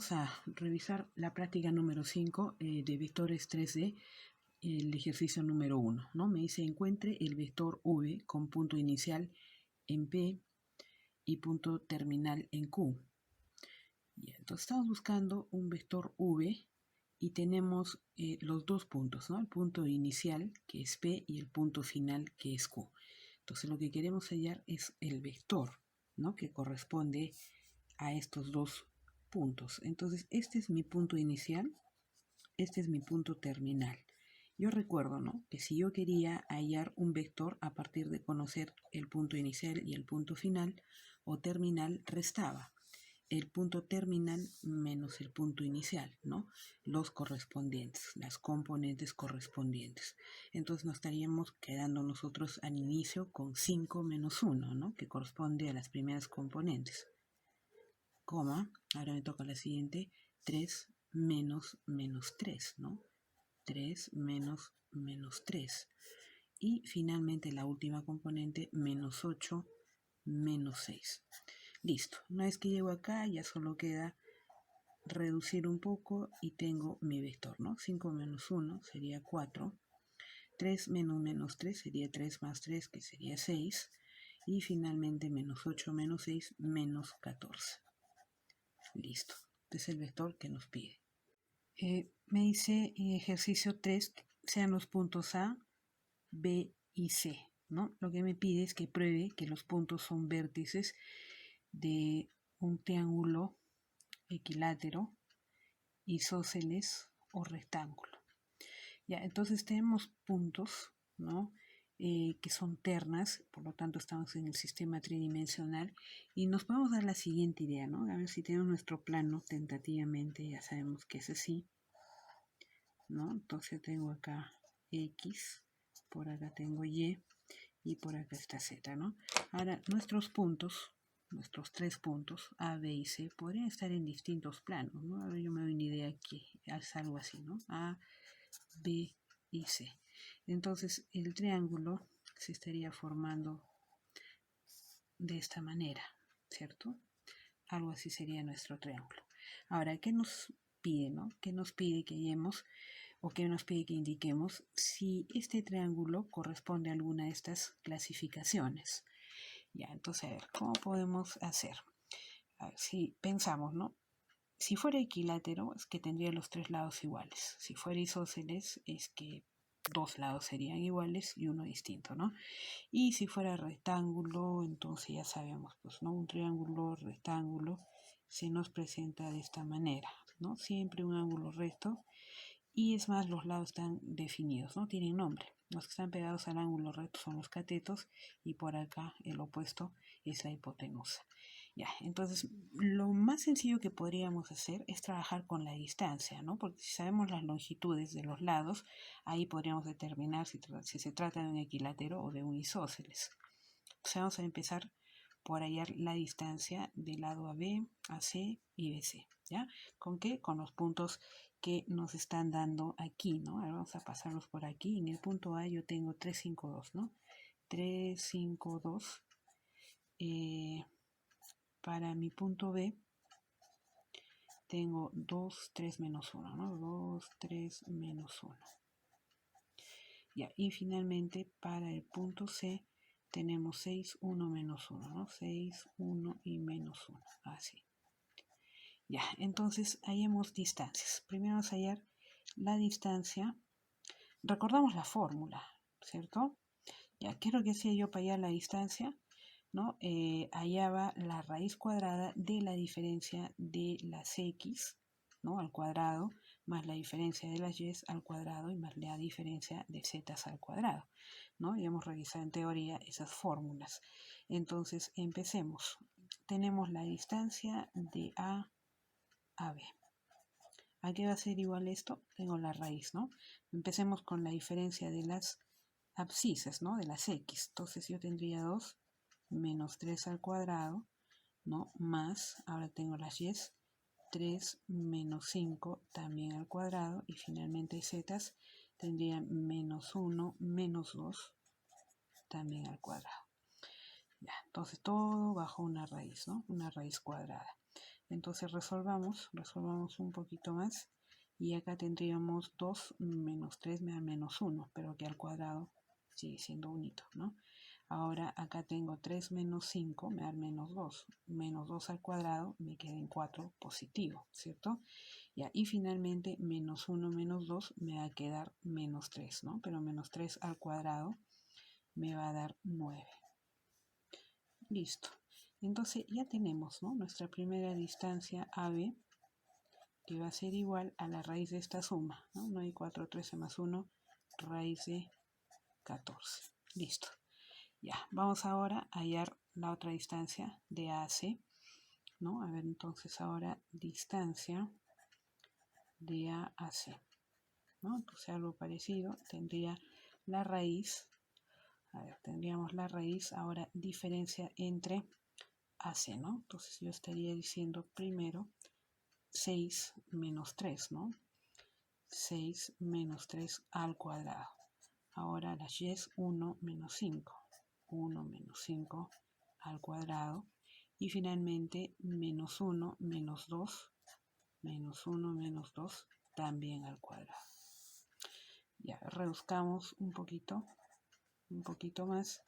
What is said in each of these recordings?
vamos a revisar la práctica número 5 de vectores 3D, el ejercicio número 1, ¿no? Me dice encuentre el vector V con punto inicial en P y punto terminal en Q. Ya, entonces estamos buscando un vector V y tenemos los dos puntos, ¿no? El punto inicial, que es P, y el punto final, que es Q. Entonces lo que queremos hallar es el vector, ¿no? Que corresponde a estos dos puntos. Entonces este es mi punto inicial, este es mi punto terminal. Yo recuerdo, ¿no?, que si yo quería hallar un vector a partir de conocer el punto inicial y el punto final o terminal, restaba el punto terminal menos el punto inicial, ¿no? Los correspondientes, las componentes correspondientes. Entonces nos estaríamos quedando nosotros al inicio con 5 menos 1, ¿no?, que corresponde a las primeras componentes. Coma, ahora me toca la siguiente, 3 menos menos 3, ¿no? 3 menos menos 3. Y finalmente la última componente, menos 8 menos 6. Listo, una vez que llego acá ya solo queda reducir un poco y tengo mi vector, ¿no? 5 menos 1 sería 4. 3 menos menos 3 sería 3 más 3, que sería 6. Y finalmente menos 8 menos 6, menos 14. Listo, este es el vector que nos pide. Me dice ejercicio 3, sean los puntos A, B y C, ¿no? Lo que me pide es que pruebe que los puntos son vértices de un triángulo equilátero, isósceles o rectángulo. Ya, entonces tenemos puntos, ¿no?, que son ternas, por lo tanto estamos en el sistema tridimensional y nos podemos dar la siguiente idea, ¿no? A ver si tenemos nuestro plano tentativamente, ya sabemos que es así, ¿no? Entonces tengo acá X, por acá tengo Y y por acá está Z, ¿no? Ahora nuestros puntos, nuestros tres puntos A, B y C podrían estar en distintos planos, ¿no? Ahora yo me doy una idea que es algo así, ¿no? A, B y C. Entonces el triángulo se estaría formando de esta manera, ¿cierto? Algo así sería nuestro triángulo. Ahora, ¿qué nos pide, no? ¿Qué nos pide que hallemos o qué nos pide que indiquemos si este triángulo corresponde a alguna de estas clasificaciones? Ya, entonces, a ver, ¿cómo podemos hacer? A ver, si pensamos, ¿no? Si fuera equilátero, es que tendría los tres lados iguales. Si fuera isósceles, es que dos lados serían iguales y uno distinto, ¿no? Y si fuera rectángulo, entonces ya sabemos, pues, ¿no? Un triángulo rectángulo se nos presenta de esta manera, ¿no? Siempre un ángulo recto. Y es más, los lados están definidos, ¿no? Tienen nombre. Los que están pegados al ángulo recto son los catetos y por acá el opuesto es la hipotenusa. Ya, entonces lo más sencillo que podríamos hacer es trabajar con la distancia, ¿no? Porque si sabemos las longitudes de los lados, ahí podríamos determinar si se trata de un equilátero o de un isósceles. Entonces vamos a empezar por hallar la distancia del lado AB, AC y BC, ¿ya? ¿Con qué? Con los puntos que nos están dando aquí, ¿no? Ahora vamos a pasarlos por aquí. En el punto A yo tengo 3, 5, 2, ¿no? 3, 5, 2. Para mi punto B tengo 2, 3, menos 1, ¿no? 2, 3, menos 1. Ya, y finalmente para el punto C tenemos 6, 1, menos 1, ¿no? 6, 1 y menos 1, así. Ya, entonces hallemos distancias. Primero vamos a hallar la distancia. Recordamos la fórmula, ¿cierto? Ya, ¿qué es lo que hacía yo para hallar la distancia? ¿No? Hallaba la raíz cuadrada de la diferencia de las x, ¿no?, al cuadrado, más la diferencia de las y al cuadrado y más la diferencia de z al cuadrado, ¿no? Y hemos revisado en teoría esas fórmulas. Entonces, empecemos. Tenemos la distancia de A a B. ¿A qué va a ser igual esto? Tengo la raíz, ¿no? Empecemos con la diferencia de las abscisas, ¿no? De las x. Entonces yo tendría 2 menos 3 al cuadrado, ¿no? Más, ahora tengo las y, 3 menos 5 también al cuadrado, y finalmente z tendría menos 1 menos 2 también al cuadrado. Ya, entonces todo bajo una raíz, ¿no? Una raíz cuadrada. Entonces resolvamos un poquito más. Y acá tendríamos 2 menos 3 me da menos 1, pero que al cuadrado sigue siendo unito, ¿no? Ahora acá tengo 3 menos 5 me da menos 2. Menos 2 al cuadrado me queda en 4 positivo, ¿cierto? Ya, y finalmente menos 1 menos 2 me va a quedar menos 3, ¿no? Pero menos 3 al cuadrado me va a dar 9. Listo. Entonces ya tenemos, ¿no?, nuestra primera distancia AB, que va a ser igual a la raíz de esta suma, ¿no? 9 y 4, 13 más 1, raíz de 14. Listo. Ya, vamos ahora a hallar la otra distancia de AC, ¿no? A ver, entonces ahora distancia de A a C, ¿no? Entonces algo parecido, tendría la raíz, a ver, tendríamos la raíz, ahora diferencia entre AC, ¿no? Entonces yo estaría diciendo primero 6 menos 3, ¿no? 6 menos 3 al cuadrado. Ahora la y es 1 menos 5. 1 menos 5 al cuadrado. Y finalmente menos 1 menos 2. Menos 1 menos 2 también al cuadrado. Ya, reduzcamos un poquito más.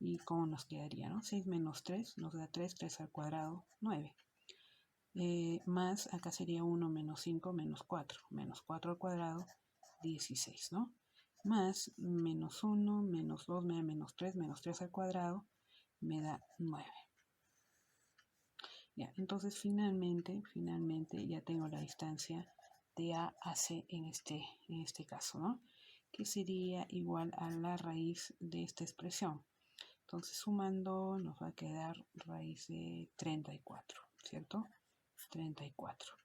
¿Y cómo nos quedaría, no? 6 menos 3 nos da 3, 3 al cuadrado, 9. Más, acá sería 1 menos 5 menos 4. Menos 4 al cuadrado, 16, ¿no? Más menos 1 menos 2 me da menos 3 al cuadrado me da 9. Ya, entonces finalmente ya tengo la distancia de A a C en este caso, ¿no? Que sería igual a la raíz de esta expresión. Entonces sumando nos va a quedar raíz de 34, ¿cierto? 34.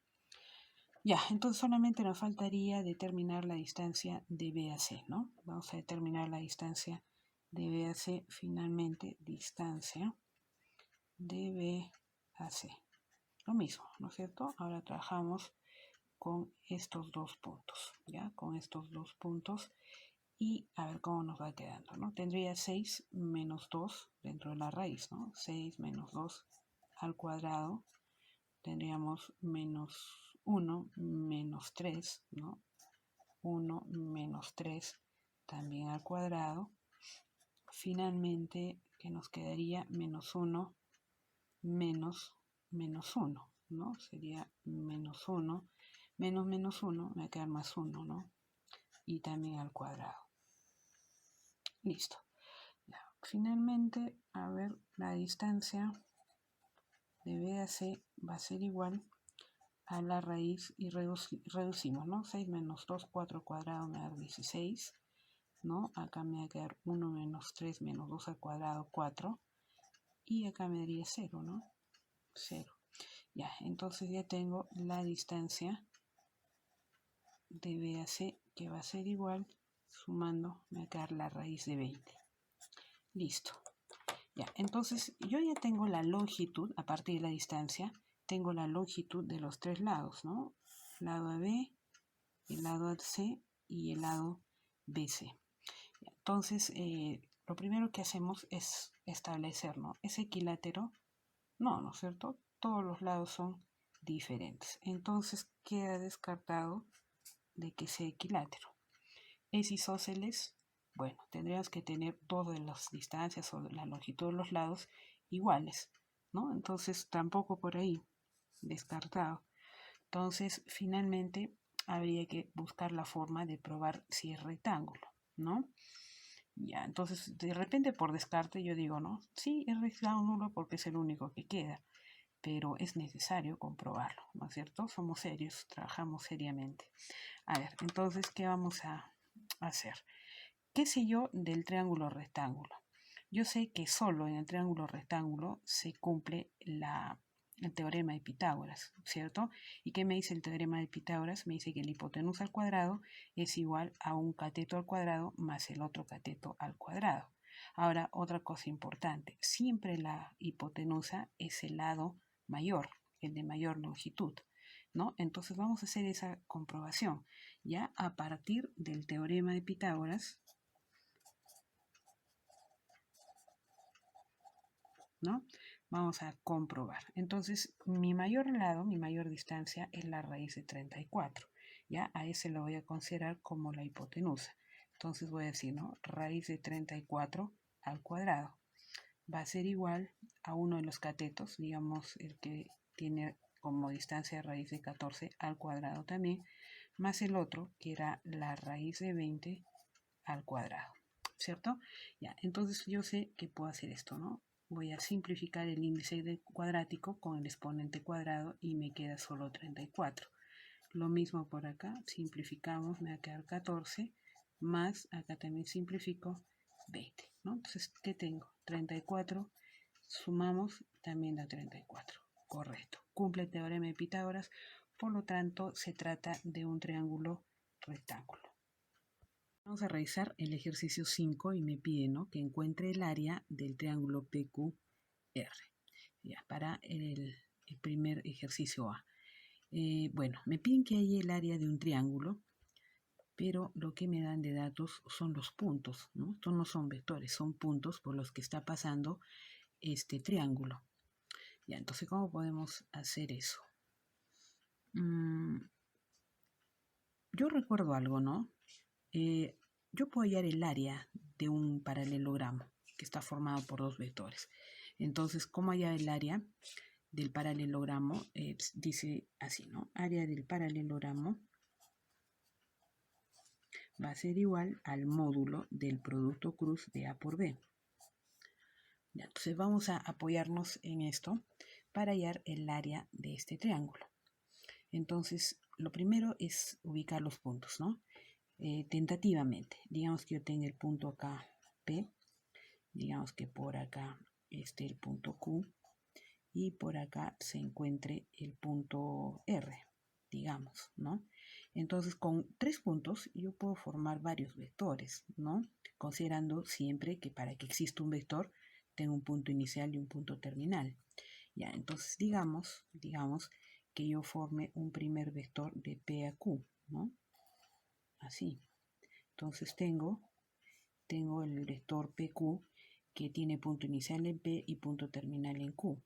Ya, entonces solamente nos faltaría determinar la distancia de B a C, ¿no? Vamos a determinar la distancia de B a C. Finalmente, distancia de B a C. Lo mismo, ¿no es cierto? Ahora trabajamos con estos dos puntos, ¿ya? Con estos dos puntos. Y a ver cómo nos va quedando, ¿no? Tendría 6 menos 2 dentro de la raíz, ¿no? 6 menos 2 al cuadrado. Tendríamos menos 1 menos 3, ¿no? 1 menos 3 también al cuadrado. Finalmente, que nos quedaría menos 1 menos 1, ¿no? Sería menos 1, menos 1, me va a quedar más 1, ¿no? Y también al cuadrado. Listo. Ya. Finalmente, a ver, la distancia de B a C va a ser igual a la raíz y reducimos, ¿no? 6 menos 2, 4 al cuadrado me da 16, ¿no? Acá me va a quedar 1 menos 3 menos 2 al cuadrado, 4. Y acá me daría 0, ¿no? 0. Ya, entonces ya tengo la distancia de B a C, que va a ser igual, sumando, me va a quedar la raíz de 20. Listo. Ya, entonces yo ya tengo la longitud, a partir de la distancia, tengo la longitud de los tres lados, ¿no? El lado AB, el lado AC y el lado BC. Entonces, lo primero que hacemos es establecer, ¿no? ¿Es equilátero? No, ¿no es cierto? Todos los lados son diferentes. Entonces queda descartado de que sea equilátero. ¿Es isósceles? Bueno, tendríamos que tener todas las distancias o la longitud de los lados iguales, ¿no? Entonces tampoco por ahí, descartado. Entonces finalmente habría que buscar la forma de probar si es rectángulo, ¿no? Ya, entonces de repente por descarte yo digo, ¿no? Sí, es rectángulo porque es el único que queda, pero es necesario comprobarlo, ¿no es cierto? Somos serios, trabajamos seriamente. A ver, entonces, ¿qué vamos a hacer? ¿Qué sé yo del triángulo rectángulo? Yo sé que solo en el triángulo rectángulo se cumple el teorema de Pitágoras, ¿cierto? ¿Y qué me dice el teorema de Pitágoras? Me dice que la hipotenusa al cuadrado es igual a un cateto al cuadrado más el otro cateto al cuadrado. Ahora, otra cosa importante, siempre la hipotenusa es el lado mayor, el de mayor longitud, ¿no? Entonces vamos a hacer esa comprobación, ya a partir del teorema de Pitágoras, ¿no? Vamos a comprobar. Entonces, mi mayor lado, mi mayor distancia es la raíz de 34. Ya a ese lo voy a considerar como la hipotenusa. Entonces voy a decir, ¿no? Raíz de 34 al cuadrado va a ser igual a uno de los catetos, digamos el que tiene como distancia raíz de 14 al cuadrado también, más el otro que era la raíz de 20 al cuadrado, ¿cierto? Ya, entonces yo sé que puedo hacer esto, ¿no? Voy a simplificar el índice cuadrático con el exponente cuadrado y me queda solo 34. Lo mismo por acá, simplificamos, me va a quedar 14, más acá también simplifico 20, ¿no? Entonces, ¿qué tengo? 34, sumamos, también da 34. Correcto. Cumple el teorema de Pitágoras, por lo tanto, se trata de un triángulo rectángulo. Vamos a revisar el ejercicio 5 y me pide, ¿no?, que encuentre el área del triángulo PQR. Ya, para el primer ejercicio A. Bueno, me piden que haya el área de un triángulo, pero lo que me dan de datos son los puntos, ¿no? Estos no son vectores, son puntos por los que está pasando este triángulo. Ya, entonces, ¿cómo podemos hacer eso? Yo recuerdo algo, ¿no? Yo puedo hallar el área de un paralelogramo que está formado por dos vectores. Entonces, ¿cómo hallar el área del paralelogramo? Dice así, ¿no? Área del paralelogramo va a ser igual al módulo del producto cruz de A por B. Ya, entonces vamos a apoyarnos en esto para hallar el área de este triángulo. Entonces, lo primero es ubicar los puntos, ¿no? Tentativamente, digamos que yo tenga el punto acá P, digamos que por acá esté el punto Q y por acá se encuentre el punto R, digamos, ¿no? Entonces, con 3 puntos yo puedo formar varios vectores, ¿no? Considerando siempre que para que exista un vector tengo un punto inicial y un punto terminal. Ya, entonces digamos que yo forme un primer vector de P a Q, ¿no? Así. Entonces tengo el vector PQ que tiene punto inicial en P y punto terminal en Q.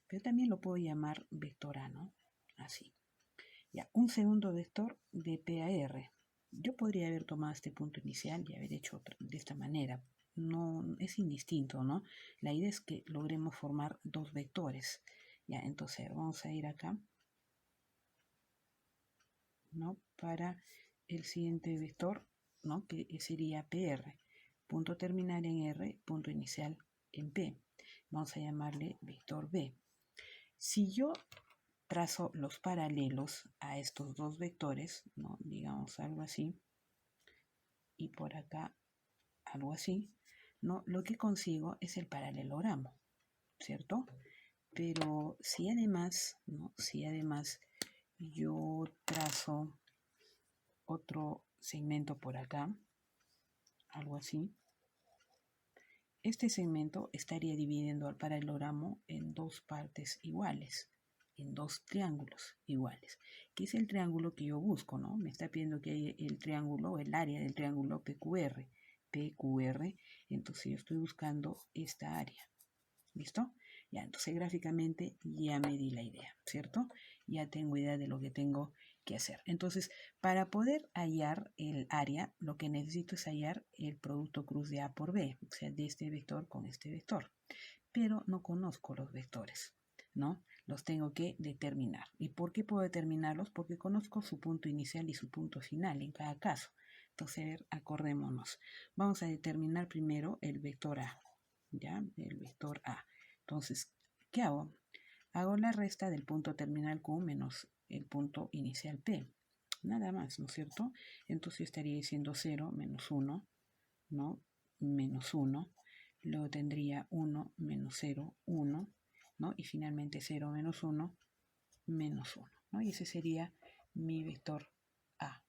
Pero también lo puedo llamar vector A, ¿no? Así. Ya, un segundo vector de P a R. Yo podría haber tomado este punto inicial y haber hecho de esta manera. No, es indistinto, ¿no? La idea es que logremos formar dos vectores. Ya, entonces vamos a ir acá, ¿no? Para el siguiente vector, ¿no? Que sería PR. Punto terminal en R, punto inicial en P. Vamos a llamarle vector B. Si yo trazo los paralelos a estos dos vectores, ¿no? Digamos algo así, y por acá algo así, ¿no? Lo que consigo es el paralelogramo, ¿cierto? Pero si además, ¿no? Si además yo trazo otro segmento por acá, algo así, este segmento estaría dividiendo al paralelogramo en dos partes iguales, en dos triángulos iguales, que es el triángulo que yo busco, ¿no? Me está pidiendo que haya el triángulo, el área del triángulo PQR, entonces yo estoy buscando esta área. ¿Listo? Ya, entonces gráficamente ya me di la idea, ¿cierto? Ya tengo idea de lo que tengo que hacer. Entonces, para poder hallar el área, lo que necesito es hallar el producto cruz de A por B, o sea, de este vector con este vector. Pero no conozco los vectores, ¿no? Los tengo que determinar. ¿Y por qué puedo determinarlos? Porque conozco su punto inicial y su punto final en cada caso. Entonces, acordémonos. Vamos a determinar primero el vector A, ¿ya? El vector A. Entonces, ¿qué hago? Hago la resta del punto terminal Q menos el punto inicial P. Nada más, ¿no es cierto? Entonces yo estaría diciendo 0 menos 1, ¿no? Menos 1. Luego tendría 1 menos 0, 1, ¿no? Y finalmente 0 menos 1, menos 1, ¿no? Y ese sería mi vector A.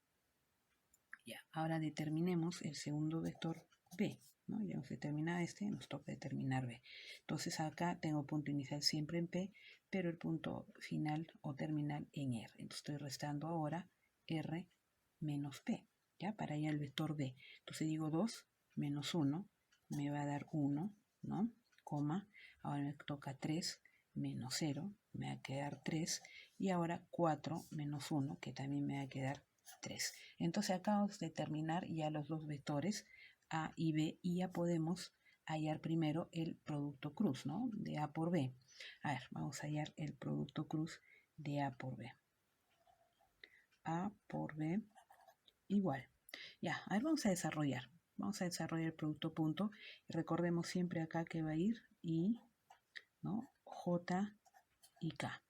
Ya, ahora determinemos el segundo vector B, ¿no? Ya hemos determinado este, nos toca determinar B. Entonces acá tengo punto inicial siempre en P, pero el punto final o terminal en R. Entonces estoy restando ahora R menos P, ¿ya? Para ir al vector B. Entonces digo 2 menos 1 me va a dar 1, ¿no? Coma. Ahora me toca 3 menos 0, me va a quedar 3. Y ahora 4 menos 1, que también me va a quedar 3. Entonces acá vamos a determinar ya los dos vectores A y B y ya podemos hallar primero el producto cruz, ¿no? De A por B. A ver, vamos a hallar el producto cruz de A por B. A por B igual. Ya, a ver, vamos a desarrollar. Vamos a desarrollar el producto punto. Y recordemos siempre acá que va a ir I, ¿no? J y K.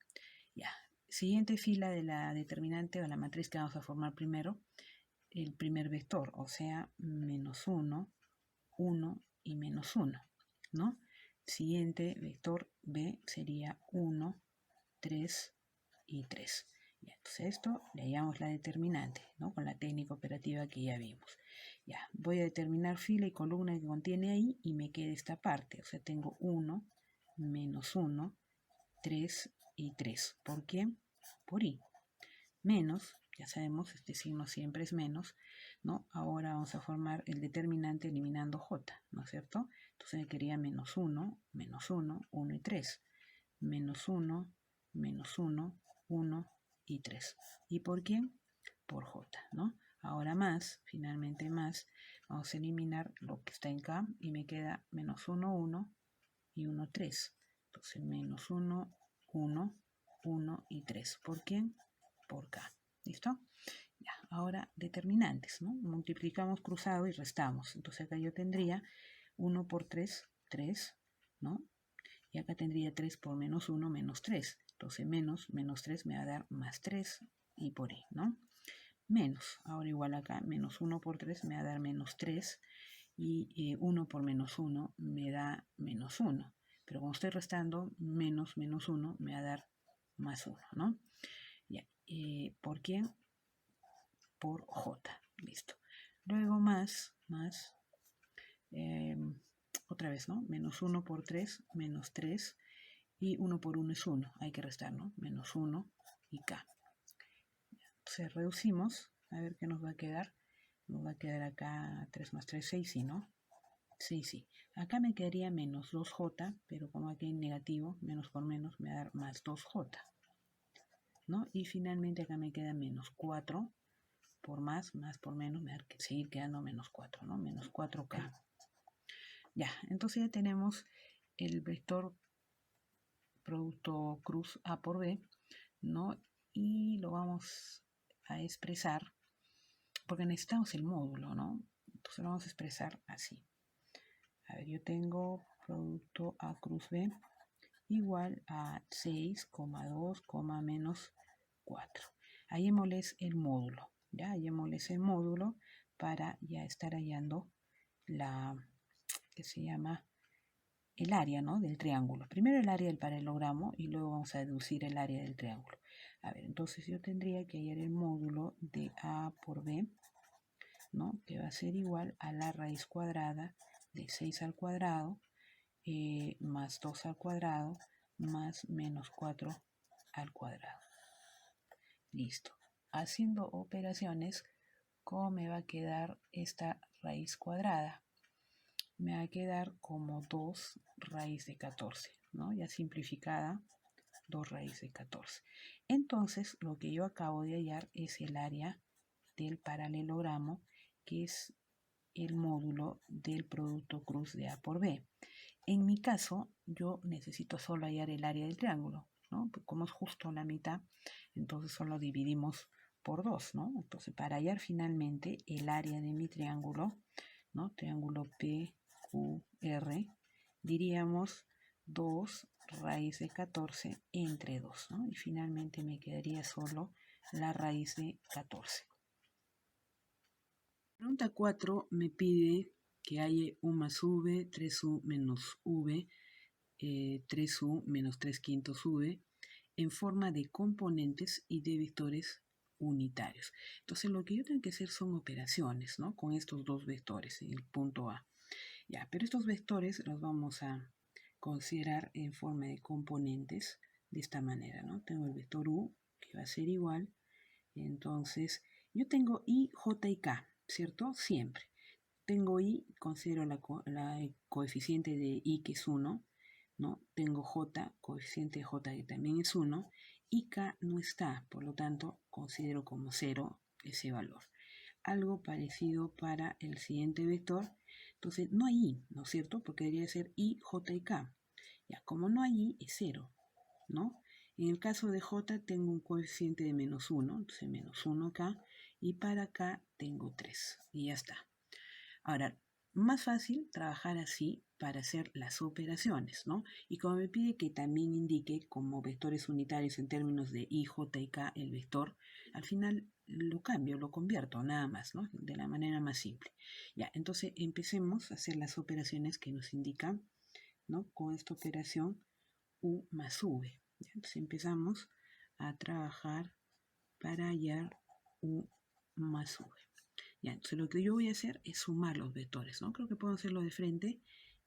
Ya. Siguiente fila de la determinante o la matriz que vamos a formar primero, el primer vector, o sea, menos 1, 1 y menos 1, ¿no? Siguiente vector B sería 1, 3 y 3. Ya, entonces esto le llamamos la determinante, ¿no? Con la técnica operativa que ya vimos. Ya, voy a determinar fila y columna que contiene ahí y me queda esta parte. O sea, tengo 1, menos 1, 3 y 3. ¿Por qué? Por I. Menos, ya sabemos, este signo siempre es menos, ¿no? Ahora vamos a formar el determinante eliminando J, ¿no es cierto? Entonces me quedaría menos 1, 1 y 3. Menos 1, menos 1, 1 y 3. ¿Y por quién? Por J, ¿no? Ahora más, finalmente más, vamos a eliminar lo que está en K y me queda menos 1, 1 y 1, 3. Entonces menos 1, 1, 1 y 3. ¿Por quién? Por K. ¿Listo? Ya, ahora determinantes, ¿no? Multiplicamos cruzado y restamos. Entonces acá yo tendría 1 por 3, 3, ¿no? Y acá tendría 3 por menos 1, menos 3. Entonces menos 3 me va a dar más 3 y por ahí, ¿no? Menos, ahora igual acá, menos 1 por 3 me va a dar menos 3 y 1 por menos 1 me da menos 1. Pero como estoy restando, menos 1 me va a dar más 1, ¿no? Ya, ¿por quién? Por J, listo. Luego más, otra vez, ¿no? Menos 1 por 3, menos 3. Y 1 por 1 es 1, hay que restar, ¿no? Menos 1 y K. Entonces reducimos, a ver qué nos va a quedar. Nos va a quedar acá 3 más 3, 6, ¿sí, no? Sí, sí. Acá me quedaría menos 2J, pero como aquí hay negativo, menos por menos me va a dar más 2J, ¿no? Y finalmente acá me queda menos 4 por más por menos, me va a seguir quedando menos 4, ¿no? Menos 4K. Ya, entonces ya tenemos el vector producto cruz A por B, ¿no? Y lo vamos a expresar, porque necesitamos el módulo, ¿no? Entonces lo vamos a expresar así. A ver, yo tengo producto A cruz B igual a 6,2, menos 4. Hallémosles el módulo, ¿ya? Hallémosles el módulo para ya estar hallando la que se llama el área, ¿no? Del triángulo. Primero el área del paralelogramo y luego vamos a deducir el área del triángulo. A ver, entonces yo tendría que hallar el módulo de A por B, ¿no? Que va a ser igual a la raíz cuadrada de 6 al cuadrado más 2 al cuadrado más menos 4 al cuadrado. Listo. Haciendo operaciones, ¿cómo me va a quedar esta raíz cuadrada? Me va a quedar como 2 raíz de 14, ¿no? Ya simplificada, 2 raíz de 14. Entonces, lo que yo acabo de hallar es el área del paralelogramo, que es el módulo del producto cruz de A por B. En mi caso, yo necesito solo hallar el área del triángulo, ¿no? Como es justo la mitad, entonces solo dividimos por 2, ¿no? Entonces, para hallar finalmente el área de mi triángulo, ¿no? Triángulo PQR, diríamos 2 raíz de 14 entre 2, ¿no? Y finalmente me quedaría solo la raíz de 14. Pregunta 4 me pide que haya U más V, 3U menos V, 3U menos 3 quintos V en forma de componentes y de vectores unitarios. Entonces lo que yo tengo que hacer son operaciones, ¿no? Con estos dos vectores, el punto A. Ya, pero estos vectores los vamos a considerar en forma de componentes de esta manera, ¿no? Tengo el vector U que va a ser igual, entonces yo tengo I, J y K, ¿cierto? Siempre. Tengo I, considero la coeficiente de I que es 1, ¿no? Tengo J, coeficiente de J que también es 1, y K no está, por lo tanto considero como 0 ese valor. Algo parecido para el siguiente vector, entonces no hay I, ¿no es cierto? Porque debería ser I, J y K. Ya, como no hay I, es 0, ¿no? En el caso de J tengo un coeficiente de menos 1, entonces menos 1 acá, y para acá tengo 3, y ya está. Ahora, más fácil trabajar así para hacer las operaciones, ¿no? Y como me pide que también indique como vectores unitarios en términos de I, J y K el vector, al final lo cambio, lo convierto nada más, ¿no? De la manera más simple. Ya, entonces empecemos a hacer las operaciones que nos indican, ¿no? Con esta operación U más V. ¿Ya? Entonces empezamos a trabajar para hallar U más V. Ya, entonces lo que yo voy a hacer es sumar los vectores, ¿no? Creo que puedo hacerlo de frente,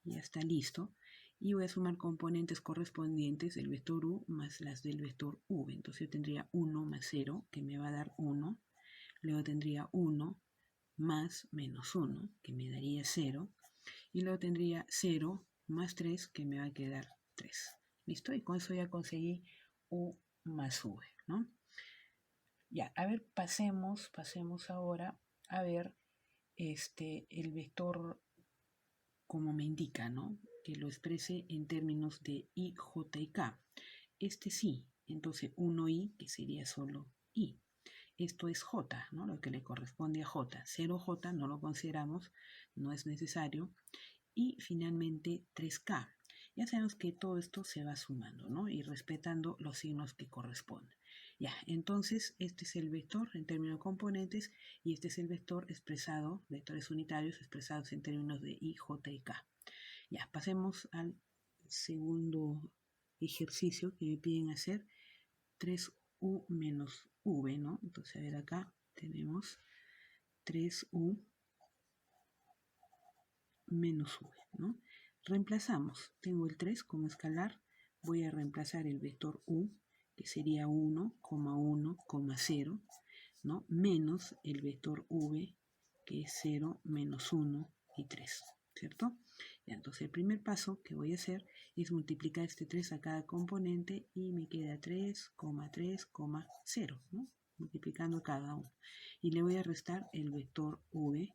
ya está listo. Y voy a sumar componentes correspondientes del vector U más las del vector V. Entonces yo tendría 1 más 0, que me va a dar 1. Luego tendría 1 más menos 1, que me daría 0. Y luego tendría 0 más 3, que me va a quedar 3. ¿Listo? Y con eso ya conseguí U más V, ¿no? Ya, a ver, pasemos ahora a ver el vector como me indica, ¿no? Que lo exprese en términos de I, J y K. Este sí, entonces 1I, que sería solo I. Esto es J, ¿no? Lo que le corresponde a J. 0J no lo consideramos, no es necesario. Y finalmente 3K. Ya sabemos que todo esto se va sumando, ¿no? Y respetando los signos que corresponden. Ya, entonces este es el vector en términos de componentes y este es el vector expresado, vectores unitarios expresados en términos de I, J y K. Ya, pasemos al segundo ejercicio que me piden hacer, 3U menos V, ¿no? Entonces, a ver acá tenemos 3U menos V, ¿no? Reemplazamos, tengo el 3 como escalar, voy a reemplazar el vector U, que sería 1, 1, 0, ¿no? Menos el vector V, que es 0, menos 1 y 3, ¿cierto? Ya, entonces el primer paso que voy a hacer es multiplicar este 3 a cada componente y me queda 3, 3, 0, ¿no? Multiplicando cada uno. Y le voy a restar el vector V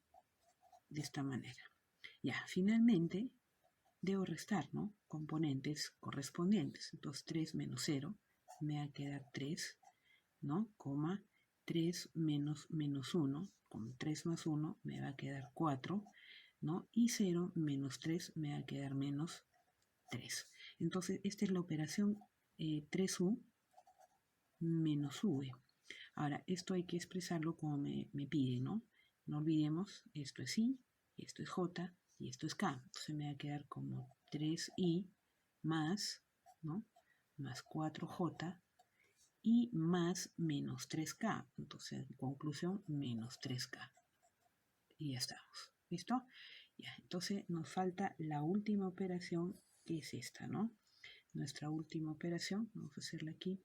de esta manera. Ya, finalmente debo restar, ¿no? Componentes correspondientes. Entonces 3 menos 0 me va a quedar 3, ¿no? 3 menos 1, con 3 más 1 me va a quedar 4, ¿no? Y 0 menos 3 me va a quedar menos 3. Entonces esta es la operación 3U menos V. Ahora, esto hay que expresarlo como me pide, ¿no? No olvidemos, esto es I, esto es J y esto es K. Entonces me va a quedar como 3I más, ¿no? Más 4J y más menos 3K. Entonces, en conclusión, menos 3K. Y ya estamos. ¿Listo? Ya, entonces nos falta la última operación, que es esta, ¿no? Nuestra última operación, vamos a hacerla aquí.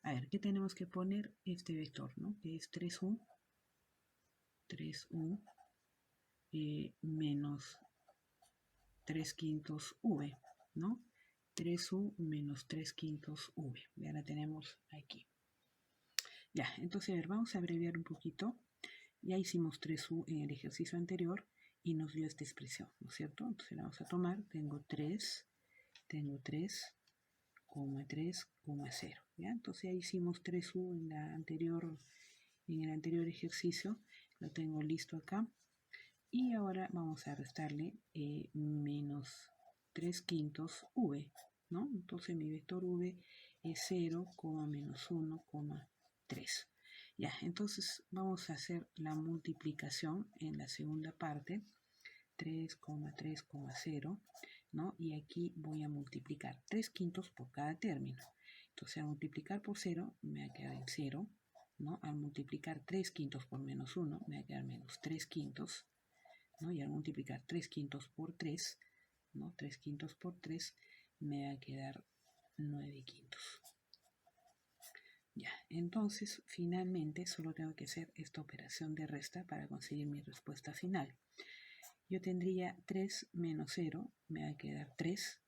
A ver, ¿qué tenemos que poner? Este vector, ¿no? Que es 3U menos 3 quintos V, ¿no? 3U menos 3 quintos V. Ya la tenemos aquí. Ya, entonces, a ver, vamos a abreviar un poquito. Ya hicimos 3U en el ejercicio anterior y nos dio esta expresión, ¿no es cierto? Entonces la vamos a tomar. Tengo 3, 3, 0. ¿Ya? Entonces ya hicimos 3U en el anterior ejercicio. Lo tengo listo acá. Y ahora vamos a restarle menos 3 quintos V, ¿no? Entonces mi vector V es 0, menos 1, 3. Ya, entonces vamos a hacer la multiplicación en la segunda parte. 3, 0, ¿no? Y aquí voy a multiplicar 3 quintos por cada término. Entonces al multiplicar por 0 me va a quedar en 0, ¿no? Al multiplicar 3 quintos por menos 1 me va a quedar menos 3 quintos, ¿no? Y al multiplicar 3 quintos por 3, ¿no? 3 quintos por 3 me va a quedar 9 quintos. Ya, entonces finalmente solo tengo que hacer esta operación de resta para conseguir mi respuesta final. Yo tendría 3 menos 0, me va a quedar 3,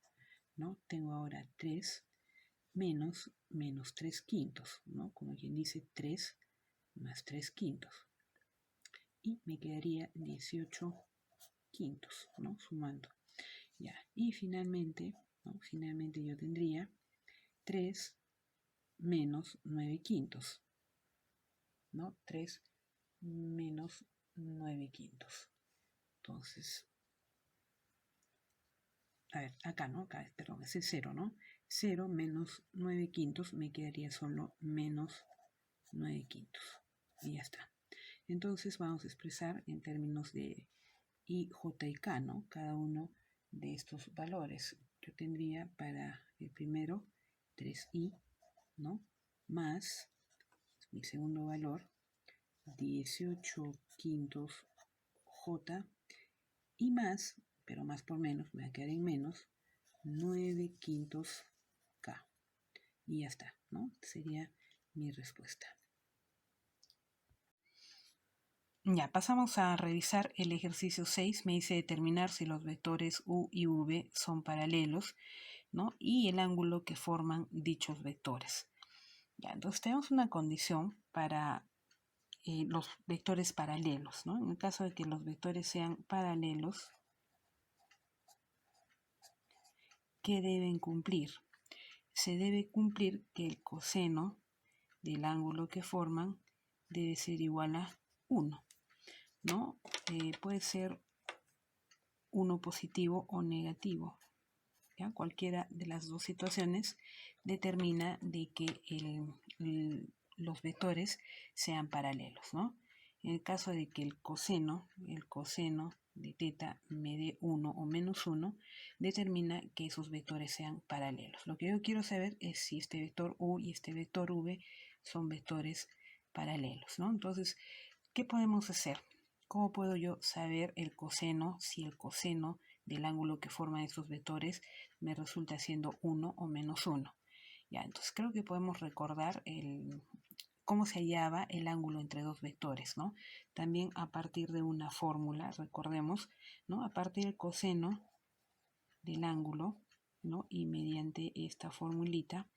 ¿no? Tengo ahora 3 menos 3 quintos, ¿no? Como quien dice 3 más 3 quintos. Y me quedaría 18 quintos, ¿no? Sumando. Ya. Y finalmente, ¿no? Finalmente yo tendría 3 menos 9 quintos, ¿no? 3 menos 9 quintos. Entonces, a ver, acá, ¿no? Acá, perdón, ese es 0, ¿no? 0 menos 9 quintos me quedaría solo menos 9 quintos. Y ya está. Entonces vamos a expresar en términos de I, J y K, ¿no? Cada uno de estos valores. Yo tendría para el primero 3i, ¿no? Más mi segundo valor, 18 quintos J y más, pero más por menos, me va a quedar en menos, 9 quintos K. Y ya está, ¿no? Sería mi respuesta. Ya, pasamos a revisar el ejercicio 6. Me dice determinar si los vectores U y V son paralelos, ¿no? Y el ángulo que forman dichos vectores. Ya, entonces tenemos una condición para los vectores paralelos, ¿no? En el caso de que los vectores sean paralelos, ¿qué deben cumplir? Se debe cumplir que el coseno del ángulo que forman debe ser igual a 1, ¿no? Puede ser 1 positivo o negativo. ¿Ya? Cualquiera de las dos situaciones determina de que los vectores sean paralelos, ¿no? En el caso de que el coseno de teta me dé 1 o menos 1, determina que esos vectores sean paralelos. Lo que yo quiero saber es si este vector U y este vector V son vectores paralelos, ¿no? Entonces, ¿qué podemos hacer? ¿Cómo puedo yo saber el coseno si el coseno del ángulo que forman estos vectores me resulta siendo 1 o menos 1? Ya, entonces creo que podemos recordar cómo se hallaba el ángulo entre dos vectores, ¿no? También a partir de una fórmula, recordemos, ¿no? A partir del coseno del ángulo, ¿no? Y mediante esta formulita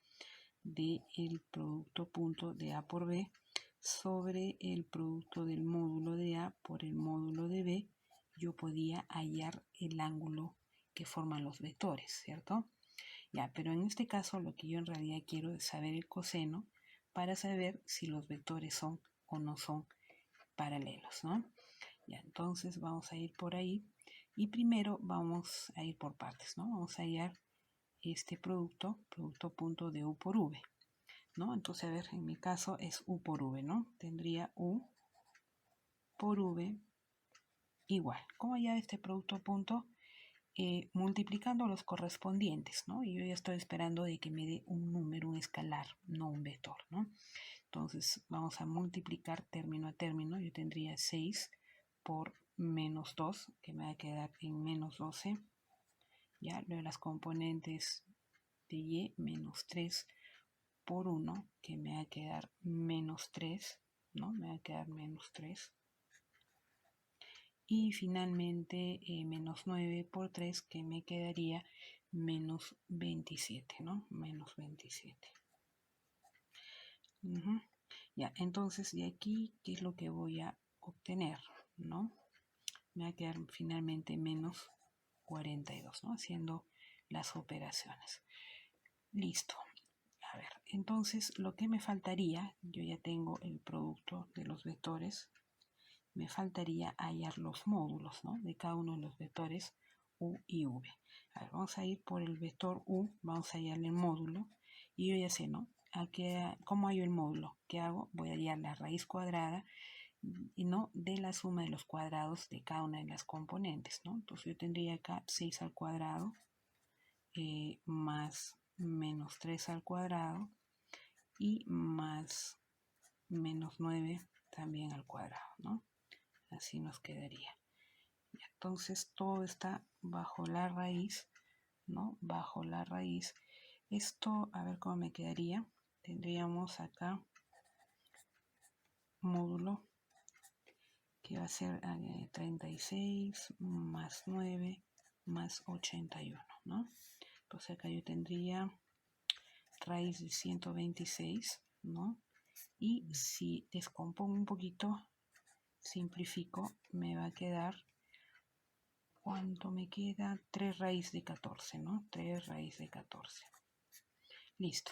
del producto punto de A por B sobre el producto del módulo de A por el módulo de B, yo podía hallar el ángulo que forman los vectores, ¿cierto? Ya, pero en este caso lo que yo en realidad quiero es saber el coseno para saber si los vectores son o no son paralelos, ¿no? Ya, entonces vamos a ir por ahí y primero vamos a ir por partes, ¿no? Vamos a hallar este producto punto de U por V, ¿no? Entonces, a ver, en mi caso es U por V, ¿no? Tendría U por V igual. ¿Cómo hallar este producto punto? Multiplicando los correspondientes, ¿no? Y yo ya estoy esperando de que me dé un número, un escalar, no un vector, ¿no? Entonces vamos a multiplicar término a término. Yo tendría 6 por menos 2, que me va a quedar en menos 12. Ya, luego las componentes de y, menos 3 por 1, que me va a quedar menos 3, ¿no? Me va a quedar menos 3. Y finalmente menos 9 por 3, que me quedaría menos 27, ¿no? Menos 27. Ya, entonces de aquí, ¿qué es lo que voy a obtener? ¿No? Me va a quedar finalmente menos 42, ¿no? Haciendo las operaciones. Listo. A ver, entonces lo que me faltaría, yo ya tengo el producto de los vectores, me faltaría hallar los módulos, ¿no? De cada uno de los vectores U y V. A ver, vamos a ir por el vector U, vamos a hallar el módulo, y yo ya sé, ¿no? ¿Cómo hallo el módulo? ¿Qué hago? Voy a hallar la raíz cuadrada y no de la suma de los cuadrados de cada una de las componentes, ¿no? Entonces yo tendría acá 6 al cuadrado más menos 3 al cuadrado y más menos 9 también al cuadrado, ¿no? Así nos quedaría. Entonces todo está bajo la raíz, ¿no? Bajo la raíz. Esto, a ver cómo me quedaría. Tendríamos acá módulo que va a ser 36 más 9 más 81, ¿no? Entonces acá yo tendría raíz de 126, ¿no? Y si descompongo un poquito, simplifico, me va a quedar, ¿cuánto me queda? 3 raíz de 14, ¿no? 3 raíz de 14. Listo.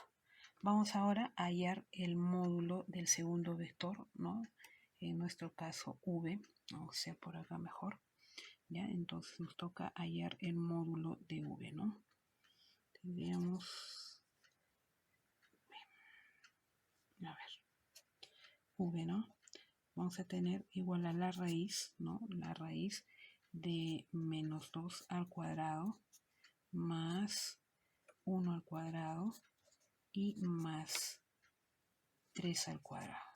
Vamos ahora a hallar el módulo del segundo vector, ¿no? En nuestro caso v, o sea, por acá mejor. ¿Ya? Entonces nos toca hallar el módulo de v, ¿no? Tendríamos, a ver, v, ¿no? Vamos a tener igual a la raíz, ¿no? La raíz de menos 2 al cuadrado más 1 al cuadrado y más 3 al cuadrado.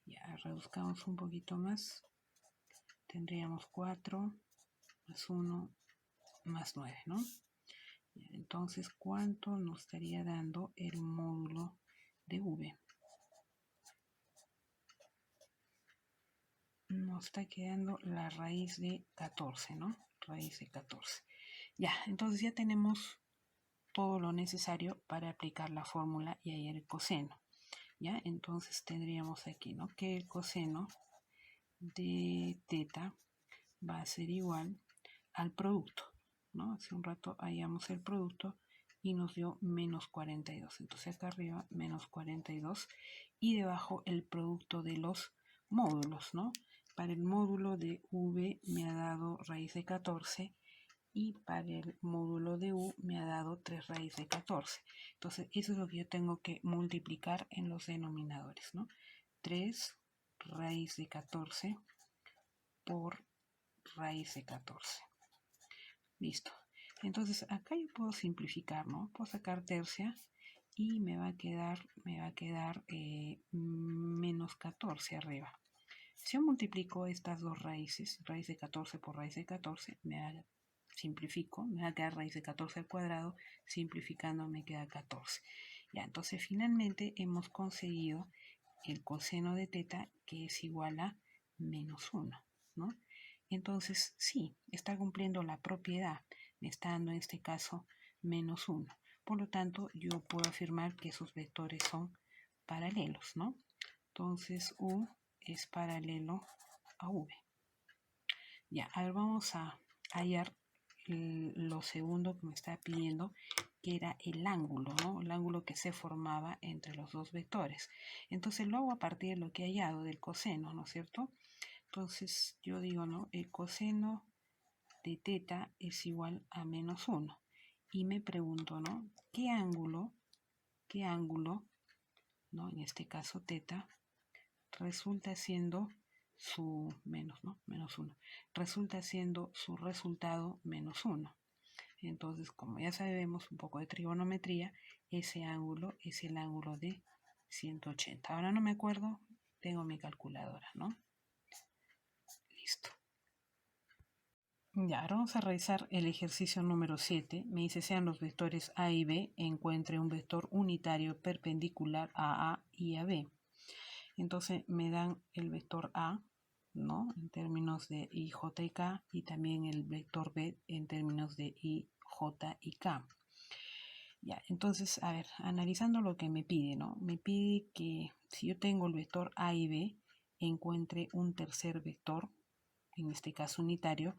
Ya reduzcamos un poquito más. Tendríamos 4 más 1 más 9, ¿no? Entonces, ¿cuánto nos estaría dando el módulo de v? Nos está quedando la raíz de 14, ¿no? Raíz de 14. Ya, entonces ya tenemos todo lo necesario para aplicar la fórmula y hallar el coseno. ¿Ya? Entonces tendríamos aquí, ¿no? Que el coseno de teta va a ser igual al producto, ¿no? Hace un rato hallamos el producto y nos dio menos 42. Entonces acá arriba menos 42 y debajo el producto de los módulos, ¿no? Para el módulo de v me ha dado raíz de 14 y para el módulo de u me ha dado 3 raíz de 14. Entonces eso es lo que yo tengo que multiplicar en los denominadores, ¿no? 3 raíz de 14 por raíz de 14. Listo. Entonces acá yo puedo simplificar, ¿no? Puedo sacar tercia y me va a quedar menos 14 arriba. Si yo multiplico estas dos raíces, raíz de 14 por raíz de 14, simplifico, me va a quedar raíz de 14 al cuadrado, simplificando me queda 14. Ya, entonces finalmente hemos conseguido el coseno de teta, que es igual a menos 1, ¿no? Entonces, sí, está cumpliendo la propiedad, me está dando en este caso menos 1. Por lo tanto, yo puedo afirmar que esos vectores son paralelos, ¿no? Entonces, u es paralelo a v. Ya, ahora vamos a hallar lo segundo que me está pidiendo, que era el ángulo, ¿no? El ángulo que se formaba entre los dos vectores. Entonces lo hago a partir de lo que he hallado del coseno, ¿no es cierto? Entonces yo digo, ¿no? El coseno de teta es igual a menos 1. Y me pregunto, ¿no? ¿Qué ángulo, ¿no? En este caso teta, resulta siendo su menos, ¿no? Menos 1. Resulta siendo su resultado menos 1. Entonces, como ya sabemos un poco de trigonometría, ese ángulo es el ángulo de 180. Ahora no me acuerdo, tengo mi calculadora, ¿no? Listo. Ya, ahora vamos a revisar el ejercicio número 7. Me dice, sean los vectores A y B, encuentre un vector unitario perpendicular a A y a B. Entonces me dan el vector A, ¿no? En términos de I, J y K, y también el vector B en términos de I, J y K. Ya, entonces, a ver, analizando lo que me pide, ¿no? Me pide que si yo tengo el vector A y B, encuentre un tercer vector, en este caso unitario,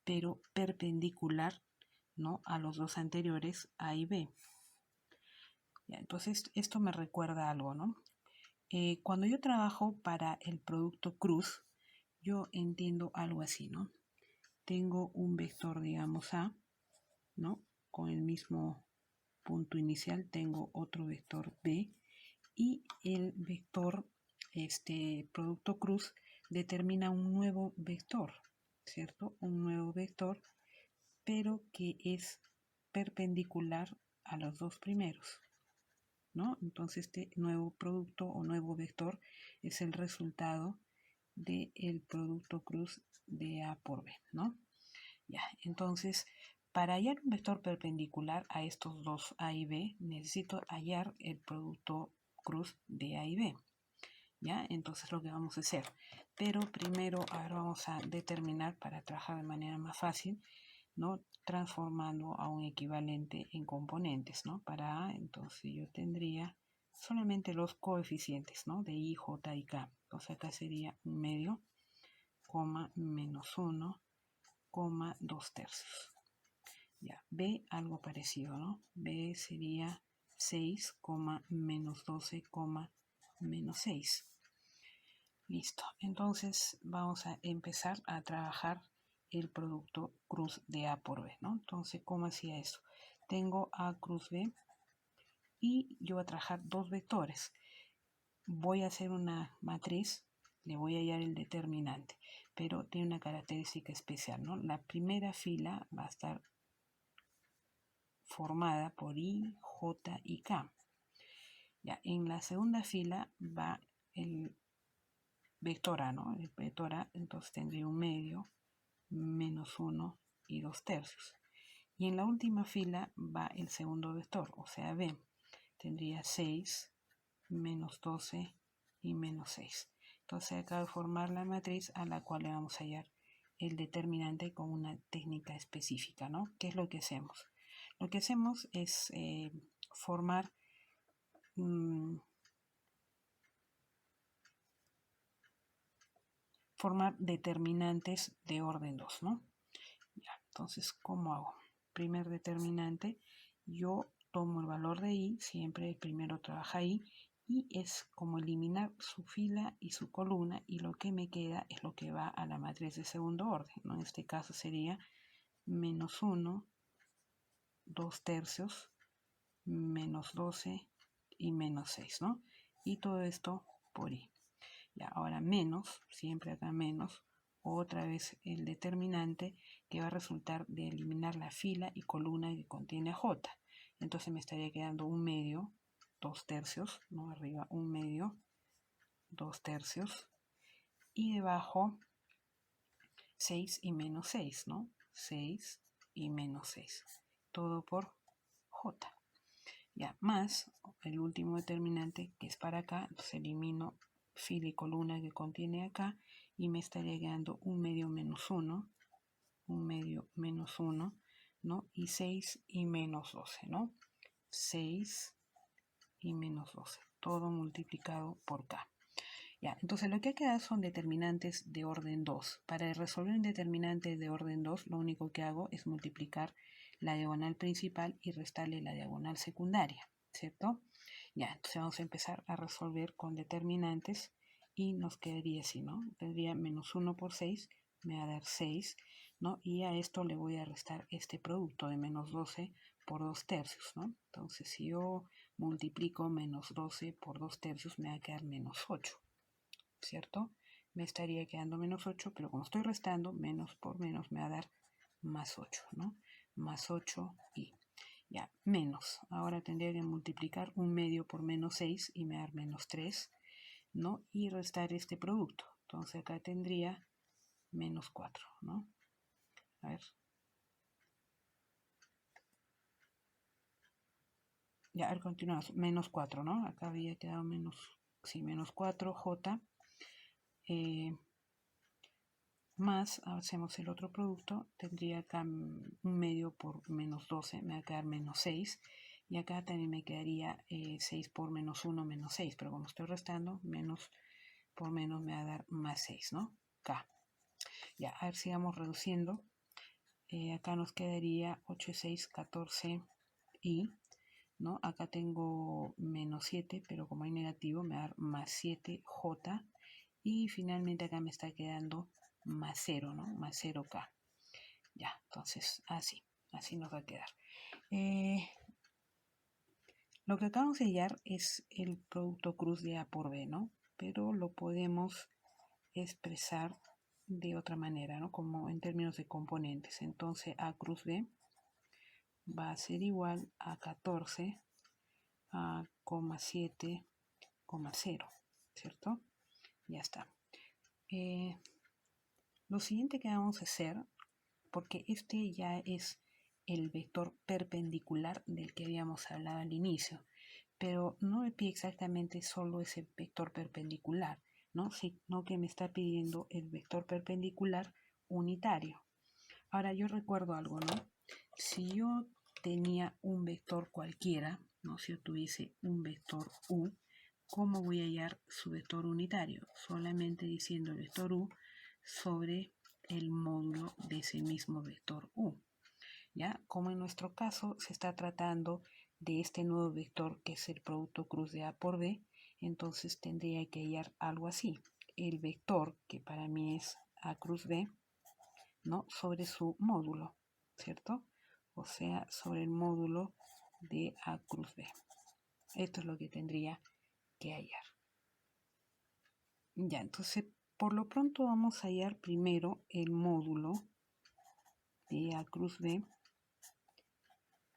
pero perpendicular, ¿no? A los dos anteriores, A y B. Ya, entonces, esto me recuerda algo, ¿no? Cuando yo trabajo para el producto cruz, yo entiendo algo así, ¿no? Tengo un vector, digamos, A, ¿no? Con el mismo punto inicial, tengo otro vector B y el vector, producto cruz, determina un nuevo vector, ¿cierto? Un nuevo vector, pero que es perpendicular a los dos primeros, ¿no? Entonces este nuevo producto o nuevo vector es el resultado del producto cruz de A por B, ¿no? Ya, entonces para hallar un vector perpendicular a estos dos A y B, necesito hallar el producto cruz de A y B. ¿Ya? Entonces lo que vamos a hacer. Pero primero ahora vamos a determinar, para trabajar de manera más fácil, ¿no? Transformando a un equivalente en componentes, ¿no? Para A, entonces yo tendría solamente los coeficientes, ¿no? De I, J y K. Entonces acá sería un medio, coma, menos 1, coma, 2 tercios. Ya, B, algo parecido, ¿no? B sería 6, menos 12, menos 6. Listo. Entonces vamos a empezar a trabajar el producto cruz de A por B, ¿no? Entonces, ¿cómo hacía eso? Tengo A cruz B y yo voy a trabajar dos vectores. Voy a hacer una matriz, le voy a hallar el determinante, pero tiene una característica especial, ¿no? La primera fila va a estar formada por I, J y K. Ya, en la segunda fila va el vector A, ¿no? El vector A, entonces tendría un medio, menos 1 y 2 tercios. Y en la última fila va el segundo vector, o sea, B. Tendría 6, menos 12 y menos 6. Entonces acaba de formar la matriz a la cual le vamos a hallar el determinante con una técnica específica, ¿no? ¿Qué es lo que hacemos? Lo que hacemos es formar determinantes de orden 2, ¿no? Ya, entonces, ¿cómo hago? Primer determinante, yo tomo el valor de I, siempre el primero trabaja I, y es como eliminar su fila y su columna, y lo que me queda es lo que va a la matriz de segundo orden, ¿no? En este caso sería menos 1, 2 tercios, menos 12 y menos 6, ¿no? Y todo esto por I. Ya, ahora menos, siempre acá menos, otra vez el determinante que va a resultar de eliminar la fila y columna que contiene a J. Entonces me estaría quedando un medio, 2 tercios, ¿no? Arriba un medio, 2 tercios, y debajo 6 y menos 6, ¿no? 6 y menos 6. Todo por J. Ya, más el último determinante que es para acá, entonces elimino fila y columna que contiene acá y me estaría quedando un medio menos 1, un medio menos 1, ¿no? Y 6 y menos 12, ¿no? 6 y menos 12, todo multiplicado por K. Ya, entonces lo que ha quedado son determinantes de orden 2. Para resolver un determinante de orden 2, lo único que hago es multiplicar la diagonal principal y restarle la diagonal secundaria, ¿cierto? Ya, entonces vamos a empezar a resolver con determinantes y nos quedaría así, ¿no? Tendría menos 1 por 6, me va a dar 6, ¿no? Y a esto le voy a restar este producto de menos 12 por 2 tercios, ¿no? Entonces si yo multiplico menos 12 por 2 tercios me va a quedar menos 8. ¿Cierto? Me estaría quedando menos 8, pero como estoy restando, menos por menos me va a dar más 8, ¿no? Más 8 y ya, menos. Ahora tendría que multiplicar un medio por menos 6 y me da menos 3, ¿no? Y restar este producto. Entonces acá tendría menos 4, ¿no? A ver. Ya, a ver, continuamos. Menos 4, ¿no? Acá había quedado menos, sí, menos 4, J. Más, hacemos el otro producto, tendría acá un medio por menos 12, me va a quedar menos 6, y acá también me quedaría 6 por menos 1, menos 6, pero como estoy restando, menos por menos me va a dar más 6, ¿no? K. Ya, a ver, sigamos reduciendo. Acá nos quedaría 8 y 6, 14 y, ¿no? Acá tengo menos 7, pero como hay negativo me va a dar más 7J, y finalmente acá me está quedando más 0, ¿no? Más 0K. Ya, entonces así nos va a quedar. Lo que acabamos de hallar es el producto cruz de A por B, ¿no? Pero lo podemos expresar de otra manera, ¿no? Como en términos de componentes. Entonces A cruz B va a ser igual a 14, a 7, 0, ¿cierto? Ya está. Lo siguiente que vamos a hacer, porque este ya es el vector perpendicular del que habíamos hablado al inicio, pero no me pide exactamente solo ese vector perpendicular, ¿no? Sino que me está pidiendo el vector perpendicular unitario. Ahora yo recuerdo algo, ¿no? Si yo tenía un vector cualquiera, ¿no? Si yo tuviese un vector U, ¿cómo voy a hallar su vector unitario? Solamente diciendo el vector U sobre el módulo de ese mismo vector U. ¿Ya? Como en nuestro caso se está tratando de este nuevo vector que es el producto cruz de A por B, entonces tendría que hallar algo así. El vector, que para mí es A cruz B, ¿no? Sobre su módulo, ¿cierto? O sea, sobre el módulo de A cruz B. Esto es lo que tendría que hallar. Ya, entonces, por lo pronto vamos a hallar primero el módulo de A cruz B,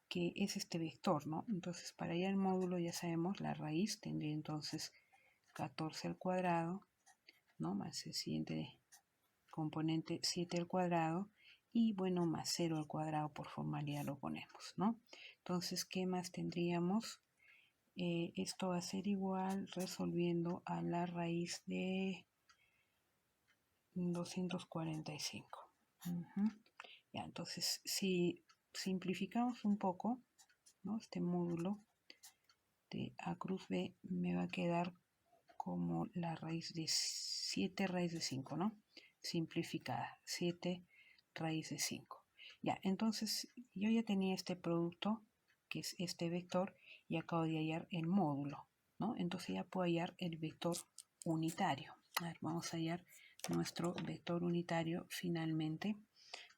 que es este vector, ¿no? Entonces, para hallar el módulo ya sabemos la raíz, tendría entonces 14 al cuadrado, ¿no? Más el siguiente componente 7 al cuadrado y bueno, más 0 al cuadrado por formalidad lo ponemos, ¿no? Entonces, ¿qué más tendríamos? Esto va a ser igual resolviendo a la raíz de 245. Ya, entonces, si simplificamos un poco, ¿no? Este módulo de A cruz B me va a quedar como la raíz de 7 raíz de 5, ¿no? Simplificada, 7 raíz de 5. Ya, entonces yo ya tenía este producto, que es este vector, y acabo de hallar el módulo, ¿no? Entonces ya puedo hallar el vector unitario. A ver, vamos a hallar nuestro vector unitario finalmente,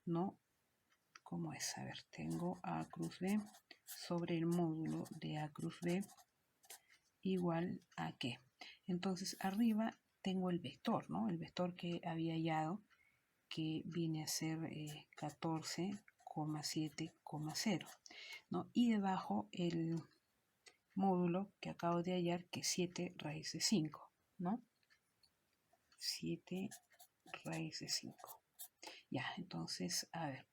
¿no? ¿Cómo es? A ver, tengo A cruz B sobre el módulo de A cruz B igual a qué. Entonces arriba tengo el vector, ¿no? El vector que había hallado, que viene a ser 14,7,0, ¿no? Y debajo el módulo que acabo de hallar, que es 7 raíz de 5, ¿no? 7 raíz de 5. Ya, entonces, a ver,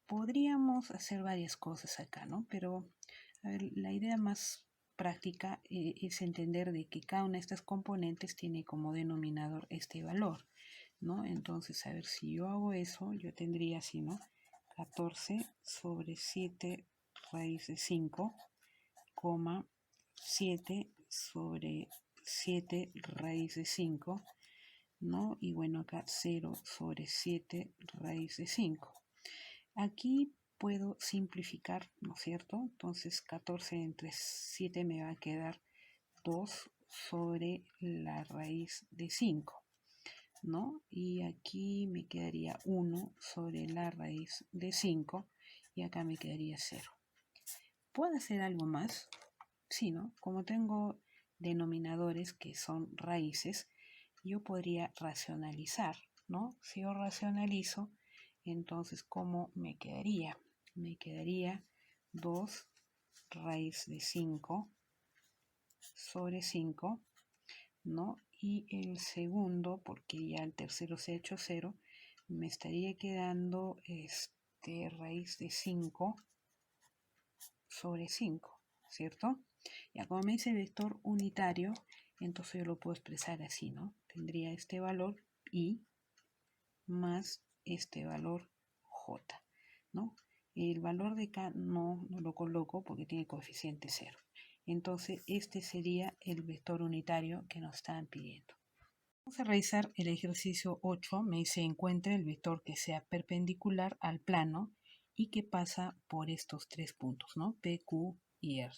podríamos hacer varias cosas acá, ¿no? Pero, a ver, la idea más práctica es entender de que cada una de estas componentes tiene como denominador este valor, ¿no? Entonces, a ver, si yo hago eso, yo tendría así, ¿no? 14 sobre 7 raíz de 5, 7 sobre 7 raíz de 5, ¿no? Y bueno, acá 0 sobre 7 raíz de 5. Aquí puedo simplificar, ¿no es cierto? Entonces 14 entre 7 me va a quedar 2 sobre la raíz de 5, ¿no? Y aquí me quedaría 1 sobre la raíz de 5 y acá me quedaría 0. ¿Puedo hacer algo más? Sí, ¿no? Como tengo denominadores que son raíces, yo podría racionalizar, ¿no? Si yo racionalizo, entonces, ¿cómo me quedaría? Me quedaría 2 raíz de 5 sobre 5, ¿no? Y el segundo, porque ya el tercero se ha hecho 0, me estaría quedando raíz de 5 sobre 5, ¿cierto? Ya como me dice vector unitario, entonces yo lo puedo expresar así, ¿no? Tendría este valor I más este valor J, ¿no? El valor de K no lo coloco porque tiene coeficiente 0. Entonces este sería el vector unitario que nos estaban pidiendo. Vamos a realizar el ejercicio 8. Me dice encuentre el vector que sea perpendicular al plano y que pasa por estos tres puntos, ¿no? P, Q y R.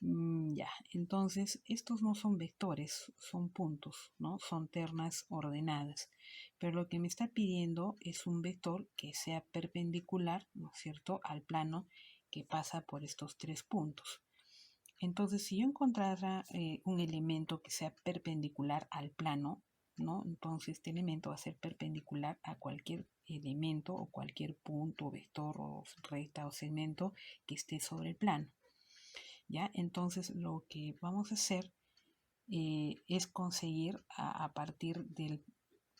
Ya, entonces estos no son vectores, son puntos, ¿no? Son ternas ordenadas. Pero lo que me está pidiendo es un vector que sea perpendicular, ¿no es cierto?, al plano que pasa por estos tres puntos. Entonces, si yo encontrara un elemento que sea perpendicular al plano, ¿no? Entonces este elemento va a ser perpendicular a cualquier elemento o cualquier punto, vector o recta o segmento que esté sobre el plano. ¿Ya? Entonces lo que vamos a hacer es conseguir a partir del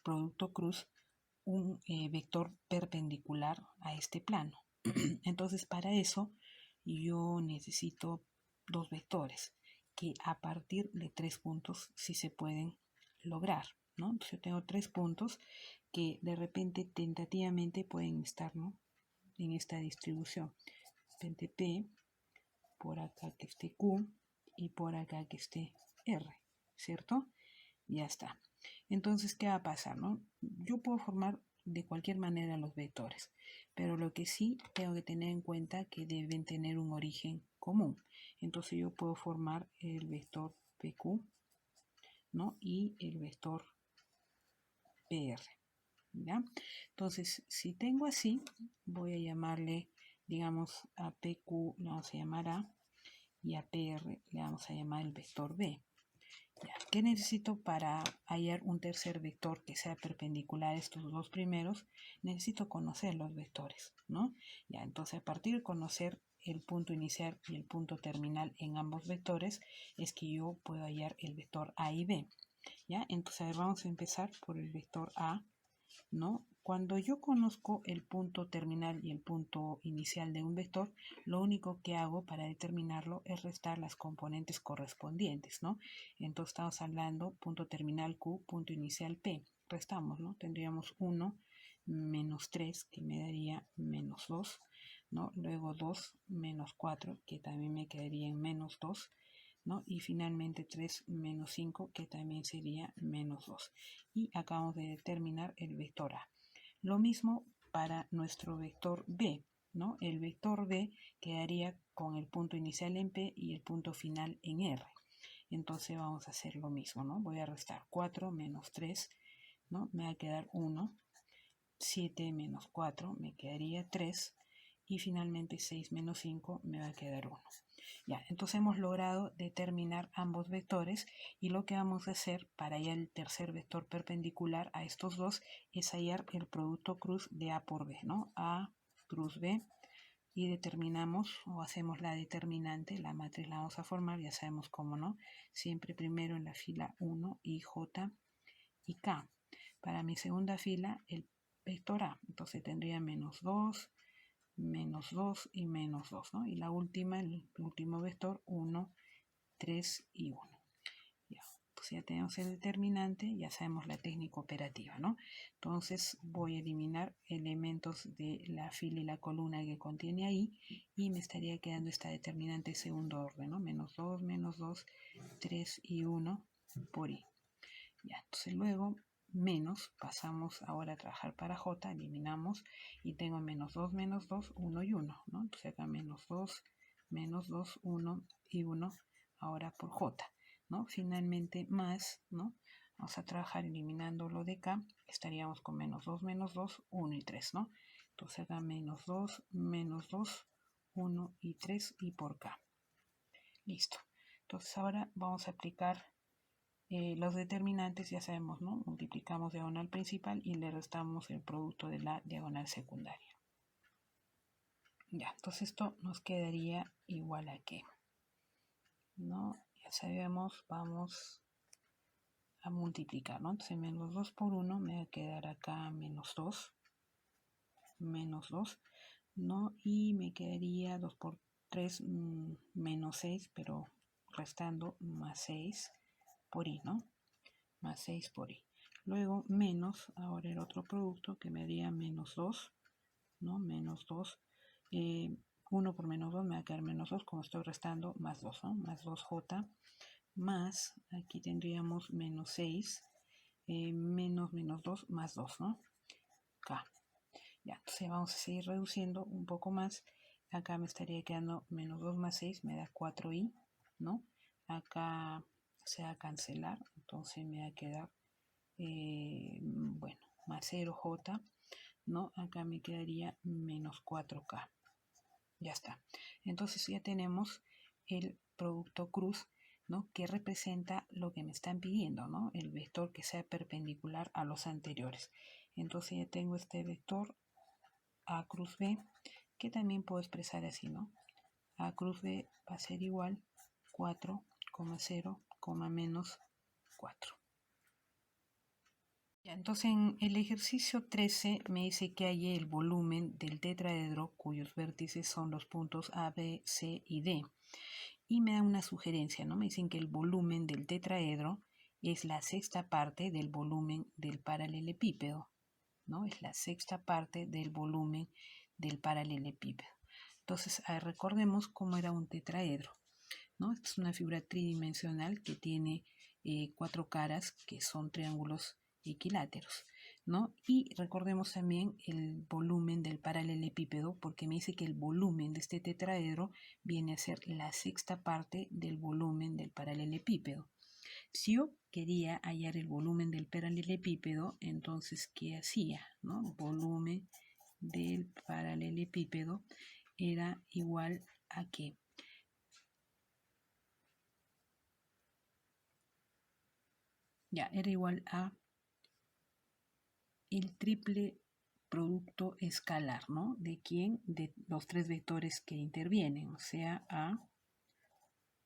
producto cruz un vector perpendicular a este plano. Entonces para eso yo necesito dos vectores que a partir de tres puntos sí se pueden lograr, ¿no? Entonces yo tengo 3 puntos que de repente tentativamente pueden estar, ¿no?, en esta distribución. De repente P, por acá que esté Q y por acá que esté R, ¿cierto? Ya está. Entonces, ¿qué va a pasar, no? Yo puedo formar de cualquier manera los vectores, pero lo que sí tengo que tener en cuenta que deben tener un origen común. Entonces yo puedo formar el vector PQ, ¿no?, y el vector PR, ¿ya? Entonces, si tengo así, voy a llamarle, digamos, a PQ le vamos a llamar A y a PR le vamos a llamar el vector B. Ya, ¿qué necesito para hallar un tercer vector que sea perpendicular a estos dos primeros? Necesito conocer los vectores, ¿no? Ya, entonces a partir de conocer el punto inicial y el punto terminal en ambos vectores es que yo puedo hallar el vector A y B. ¿Ya? Entonces, a ver, vamos a empezar por el vector A, ¿no? Cuando yo conozco el punto terminal y el punto inicial de un vector, lo único que hago para determinarlo es restar las componentes correspondientes, ¿no? Entonces estamos hablando punto terminal Q, punto inicial P. Restamos, ¿no? Tendríamos 1 menos 3, que me daría menos 2, ¿no? Luego 2 menos 4, que también me quedaría en menos 2, ¿no? Y finalmente 3 menos 5, que también sería menos 2. Y acabamos de determinar el vector A. Lo mismo para nuestro vector B, ¿no? El vector B quedaría con el punto inicial en P y el punto final en R. Entonces vamos a hacer lo mismo, ¿no? Voy a restar 4 menos 3, ¿no? Me va a quedar 1. 7 menos 4 me quedaría 3. Y finalmente 6 menos 5 me va a quedar 1. Ya, entonces hemos logrado determinar ambos vectores y lo que vamos a hacer para hallar el tercer vector perpendicular a estos dos es hallar el producto cruz de A por B, ¿no? A cruz B, y determinamos o hacemos la determinante, la matriz la vamos a formar, ya sabemos cómo, ¿no? Siempre primero en la fila 1 y J y K. Para mi segunda fila el vector A, entonces tendría menos 2, menos 2 y menos 2, ¿no? Y la última, el último vector, 1, 3 y 1. Ya, pues ya tenemos el determinante, ya sabemos la técnica operativa, ¿no? Entonces voy a eliminar elementos de la fila y la columna que contiene ahí y me estaría quedando esta determinante de segundo orden, ¿no? Menos 2, 3 y 1 por i. Ya, entonces luego menos, pasamos ahora a trabajar para j, eliminamos y tengo menos 2, 1 y 1, ¿no? Entonces acá menos 2, 1 y 1 ahora por j, ¿no? Finalmente más, ¿no? Vamos a trabajar eliminando lo de acá, estaríamos con menos 2, 1 y 3, ¿no? Entonces acá menos 2, 1 y 3 y por k. Listo. Entonces ahora vamos a aplicar los determinantes, ya sabemos, ¿no? Multiplicamos diagonal principal y le restamos el producto de la diagonal secundaria. Ya, entonces esto nos quedaría igual a qué, ¿no? Ya sabemos, vamos a multiplicar, ¿no? Entonces menos 2 por 1 me va a quedar acá menos 2, ¿no? Y me quedaría 2 por 3, menos 6, pero restando más 6 por i, ¿no? Más 6 por i. Luego menos, ahora el otro producto que me daría menos 2, ¿no? Menos 2. 1 por menos 2 me va a quedar menos 2, como estoy restando, más 2, ¿no? Más 2j, más, aquí tendríamos menos 6, menos 2, más 2, ¿no? K. Ya, entonces vamos a seguir reduciendo un poco más. Acá me estaría quedando menos 2 más 6, me da 4i, ¿no? Acá se va a cancelar, entonces me va a quedar, bueno, más 0j, ¿no? Acá me quedaría menos 4k. Ya está. Entonces ya tenemos el producto cruz, ¿no? Que representa lo que me están pidiendo, ¿no? El vector que sea perpendicular a los anteriores. Entonces ya tengo este vector A cruz B, que también puedo expresar así, ¿no? A cruz B va a ser igual 4, 0, menos 4. Entonces en el ejercicio 13 me dice que hay el volumen del tetraedro cuyos vértices son los puntos A, B, C y D. Y me da una sugerencia, ¿no? Me dicen que el volumen del tetraedro es la sexta parte del volumen del paralelepípedo, ¿no? Es la sexta parte del volumen del paralelepípedo. Entonces, recordemos cómo era un tetraedro, ¿no? Esta es una figura tridimensional que tiene 4 caras que son triángulos equiláteros, ¿no? Y recordemos también el volumen del paralelepípedo, porque me dice que el volumen de este tetraedro viene a ser la sexta parte del volumen del paralelepípedo. Si yo quería hallar el volumen del paralelepípedo, entonces, ¿qué hacía? ¿No? El volumen del paralelepípedo era igual a ¿qué? Ya, era igual a el triple producto escalar, ¿no? ¿De quién? De los 3 vectores que intervienen, o sea, A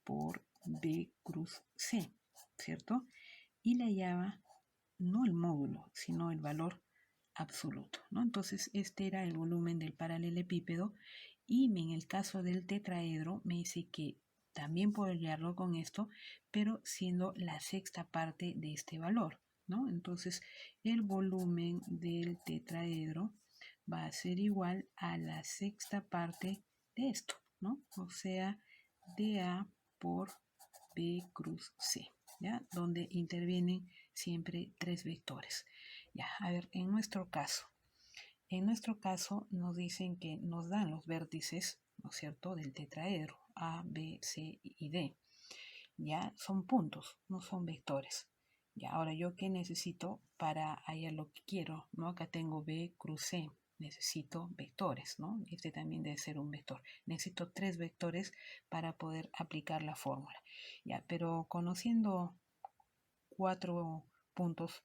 por B cruz C, ¿cierto? Y le hallaba no el módulo, sino el valor absoluto, ¿no? Entonces, este era el volumen del paralelepípedo y en el caso del tetraedro me dice que también puedo hallarlo con esto, pero siendo la sexta parte de este valor, ¿no? Entonces, el volumen del tetraedro va a ser igual a la sexta parte de esto, ¿no? O sea, de A por B cruz C, ¿ya? Donde intervienen siempre 3 vectores. Ya, a ver, en nuestro caso nos dicen que nos dan los vértices, ¿no es cierto?, del tetraedro, A, B, C y D. Ya, son puntos, no son vectores. Ya, ahora yo qué necesito para hallar lo que quiero, ¿no? Acá tengo B cruz C, necesito vectores, ¿no? Este también debe ser un vector. Necesito 3 vectores para poder aplicar la fórmula. Ya, pero conociendo 4 puntos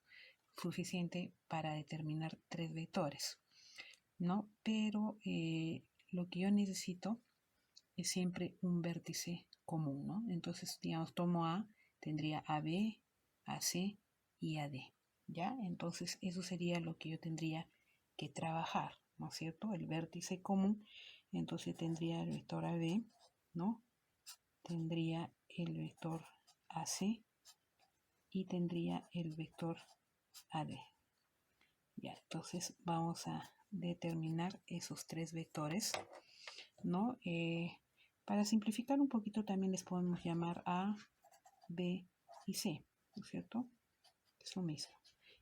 suficiente para determinar 3 vectores, ¿no? Pero lo que yo necesito es siempre un vértice común, ¿no? Entonces, digamos, tomo A, tendría AB, AC y AD, ¿ya? Entonces, eso sería lo que yo tendría que trabajar, ¿no es cierto? El vértice común, entonces tendría el vector AB, ¿no? Tendría el vector AC y tendría el vector AD. Ya, entonces vamos a determinar esos 3 vectores, ¿no? Para simplificar un poquito también les podemos llamar A, B y C, ¿no es cierto? Es lo mismo.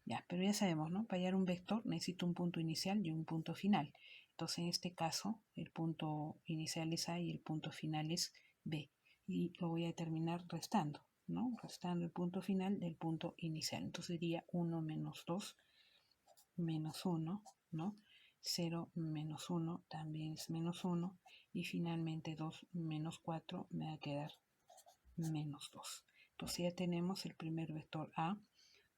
Ya, pero ya sabemos, ¿no? Para hallar un vector necesito un punto inicial y un punto final. Entonces en este caso el punto inicial es A y el punto final es B. Y lo voy a determinar restando, ¿no? Restando el punto final del punto inicial. Entonces sería 1 menos 2 menos 1, ¿no? 0 menos 1 también es menos 1 y finalmente 2 menos 4 me va a quedar menos 2. Entonces ya tenemos el primer vector A.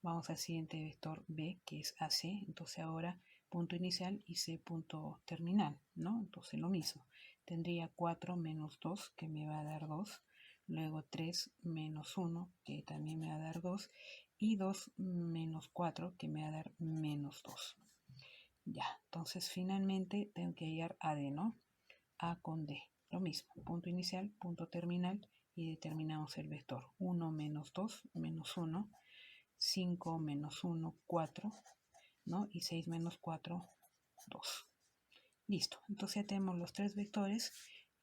Vamos al siguiente vector B, que es AC. Entonces ahora punto inicial y C punto terminal, ¿no? Entonces lo mismo. Tendría 4 menos 2, que me va a dar 2. Luego 3 menos 1, que también me va a dar 2. Y 2 menos 4, que me va a dar menos 2. Ya, entonces finalmente tengo que hallar AD, ¿no? A con D. Lo mismo, punto inicial, punto terminal y determinamos el vector. 1 menos 2 menos 1, 5 menos 1, 4, ¿no? Y 6 menos 4, 2. Listo, entonces ya tenemos los 3 vectores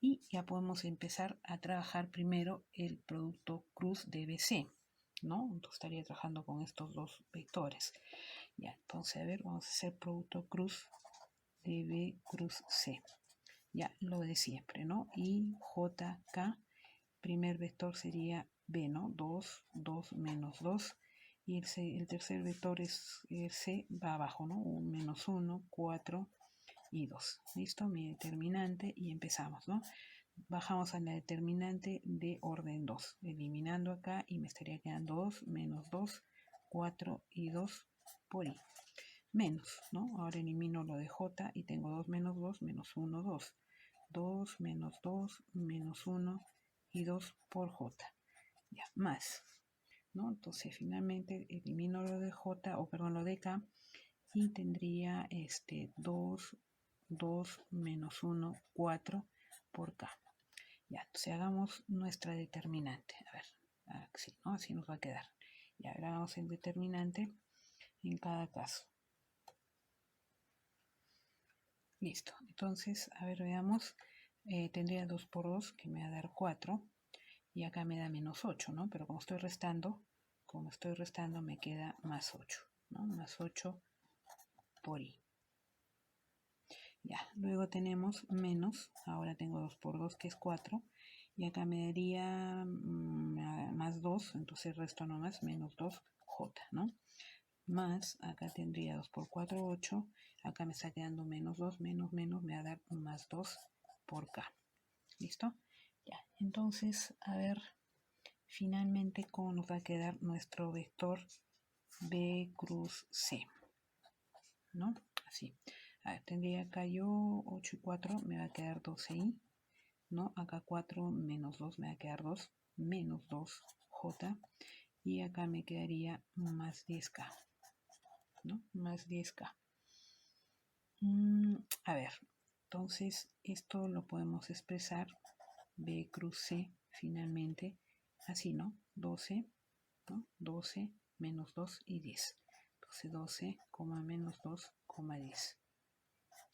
y ya podemos empezar a trabajar primero el producto cruz de BC, ¿no? Entonces estaría trabajando con estos 2 vectores. Ya, entonces a ver, vamos a hacer producto cruz de B cruz C. Ya, lo de siempre, ¿no? Y JK, primer vector sería B, ¿no? 2, 2 menos 2. Y el tercer vector es el C, va abajo, ¿no? 1 menos 1, 4 y 2. ¿Listo? Mi determinante y empezamos, ¿no? Bajamos a la determinante de orden 2, eliminando acá y me estaría quedando 2 menos 2, 4 y 2 por I. Menos, ¿no? Ahora elimino lo de J y tengo 2 menos 2 menos 1, 2. 2 menos 2 menos 1 y 2 por J. Ya, más, ¿no? Entonces finalmente elimino lo de J, o perdón, lo de K y tendría 2, 2 menos 1, 4 por K. Ya, entonces hagamos nuestra determinante. A ver, así, ¿no? Así nos va a quedar. Ya hagamos el determinante en cada caso. Listo. Entonces, a ver, veamos. Tendría 2 por 2 que me va a dar 4. Y acá me da menos 8, ¿no? Pero como estoy restando me queda más 8, ¿no? Más 8 por i. Ya, luego tenemos menos, ahora tengo 2 por 2 que es 4, y acá me daría más 2, entonces resto nomás, menos 2j, ¿no? Más, acá tendría 2 por 4, 8, acá me está quedando menos 2, menos, me va a dar más 2 por k. ¿Listo? Ya, entonces, a ver, finalmente, ¿cómo nos va a quedar nuestro vector B cruz C? ¿No? Así. A ver, tendría acá yo 8 y 4, me va a quedar 12i, ¿no? Acá 4 menos 2 me va a quedar 2, menos 2j, y acá me quedaría más 10k, ¿no? Más 10k. A ver, entonces esto lo podemos expresar B cruz C finalmente así, ¿no? 12, ¿no? 12 menos 2 y 10. Entonces 12, menos 2, 10.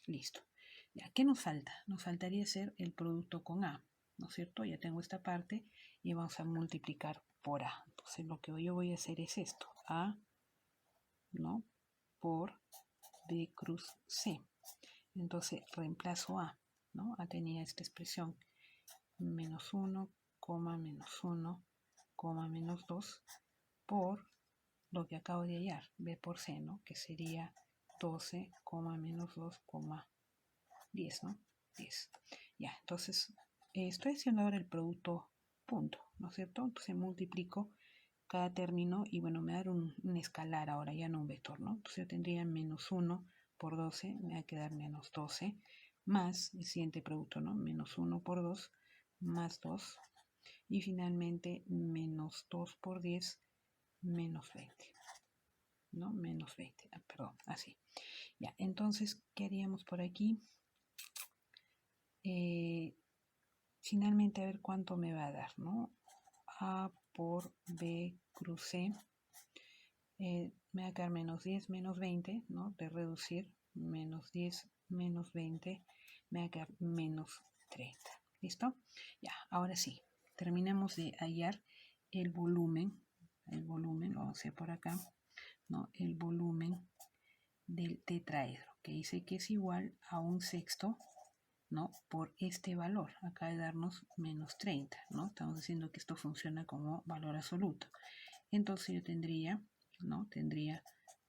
Listo. Ya, ¿qué nos falta? Nos faltaría hacer el producto con A, ¿no es cierto? Ya tengo esta parte y vamos a multiplicar por A. Entonces lo que yo voy a hacer es esto. A, ¿no? Por B cruz C. Entonces reemplazo A, ¿no? A tenía esta expresión. Menos 1, menos 1, menos 2 por lo que acabo de hallar, B por C, ¿no? Que sería 12, menos 2, 10, ¿no? 10. Ya, entonces estoy haciendo ahora el producto punto, ¿no es cierto? Entonces multiplico cada término y bueno, me da un escalar ahora, ya no un vector, ¿no? Entonces yo tendría menos 1 por 12, me va a quedar menos 12, más el siguiente producto, ¿no? Menos 1 por 2, más 2, y finalmente menos 2 por 10, menos 20, ¿no? Menos 20, perdón, así. Ya, entonces, ¿qué haríamos por aquí? Finalmente, a ver cuánto me va a dar, ¿no? A por B cruz C. Me va a quedar menos 10, menos 20, ¿no? De reducir, menos 10, menos 20, me va a quedar menos 30. ¿Listo? Ya, ahora sí, terminamos de hallar el volumen, lo vamos a hacer por acá, ¿no? El volumen del tetraedro, que dice que es igual a 1/6, ¿no? Por este valor, acá de darnos menos 30, ¿no? Estamos diciendo que esto funciona como valor absoluto. Entonces yo tendría, ¿no? Tendría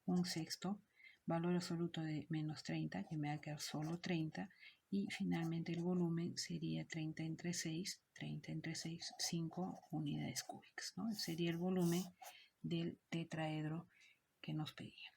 1/6, valor absoluto de menos 30, que me va a quedar solo 30, y finalmente el volumen sería 30 entre 6, 5 unidades cúbicas, ¿no? Sería el volumen del tetraedro que nos pedía.